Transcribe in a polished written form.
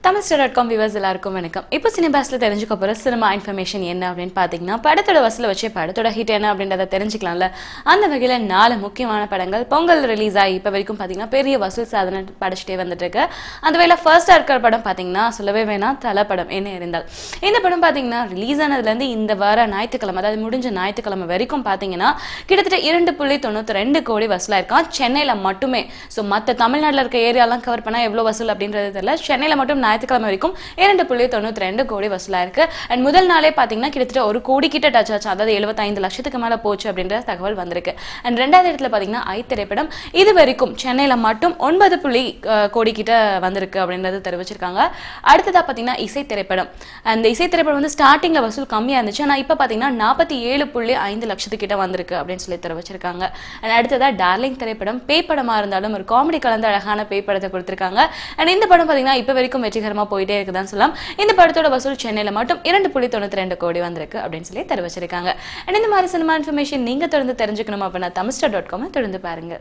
Thamizstar.com viewers எல்லாருக்கும் வணக்கம். இப்போ சினிபாஸ்ல தெரிஞ்சுக்க போற சினிமா இன்ஃபர்மேஷன் என்ன அப்படினு பாத்தீங்கன்னா படத்தோட வசூல வச்சு படத்தோட ஹிட் என்ன அப்படின்றத தெரிஞ்சுக்கலாம்ல. அந்த வகையில 4 முக்கியமான படங்கள் பொங்கல் ரிலீஸ் ஆகி இப்ப வரைக்கும் பாத்தீங்கன்னா பெரிய வசூல் சாதனை படைச்சிட்டே வந்துட்டு இருக்கு. அந்த வகையில ஃபர்ஸ்டா இருக்கிற படம் பாத்தீங்கன்னா சொல்லவே வேணாம் தல படம் என்ன இருந்தால். இந்த படம் பாத்தீங்கன்னா ரிலீஸ் ஆனதுல இருந்து இந்த வார ஞாயிற்றுக்கிழமை அதாவது முடிஞ்ச ஞாயிற்றுக்கிழமை வரைக்கும் பாத்தீங்கன்னா கிட்டத்தட்ட 2.92 கோடி வசூலா இருக்கான் சென்னையில மட்டுமே. சோ மத்த தமிழ்நாட்டுல இருக்க ஏரியாலாம் கவர் பண்ணா எவ்வளவு வசூல் அப்படின்றது தெரியல. சென்னையில மட்டும் ஞாயிற்றுக்கிழமை வரைக்கும் 2.92 கோடி வசூலா இருக்கு. அண்ட் முதல் நாளே பாத்தீங்கன்னா கிட்டத்தட்ட 1 கோடி கிட்ட டச் ஆச்சு. அதாவது 75 லட்சத்துக்கு மேல போச்சு அப்படின்ற தகவல் வந்திருக்கு. அண்ட் ரெண்டாவது இடத்துல பாத்தீங்கன்னா ஐ திரைப்படம் இது வரைக்கும் சென்னையில மட்டும் 9 கோடி கிட்ட வந்திருக்கு அப்படின்றது தெரிவிச்சிருக்காங்க. அடுத்ததா பாத்தீங்கன்னா இசை திரைப்படம். அந்த இசை திரைப்படம் வந்து ஸ்டார்டிங்ல வசூல் கம்மியா இருந்துச்சு. ஆனா இப்ப பாத்தீங்கன்னா 47.5 லட்சத்துக்கிட்ட வந்திருக்கு அப்படின்னு சொல்லி தெரிவிச்சிருக்காங்க. அண்ட் அடுத்ததா டார்லிங் திரைப்படம் பேய் படமா இருந்தாலும் ஒரு காமெடி கலந்த அழகான பேய் படத்தை கொடுத்திருக்காங்க. அண்ட் இந்த படம் பாத்தீங்கன்னா இப்ப வரைக்கும் வெற்றிகரமா போயிட்டே இருக்குதான் சொல்லலாம். இந்த படத்தோட வசூல் சென்னையில மட்டும் 2.92 கோடி வந்திருக்கு அப்படின்னு சொல்லி தெரிவிச்சிருக்காங்க. அண்ட் இந்த மாதிரி சினிமா இன்ஃபர்மேஷன் நீங்க தொடர்ந்து தெரிஞ்சுக்கணும் அப்படின்னா Thamizstar.com தொடர்ந்து பாருங்க.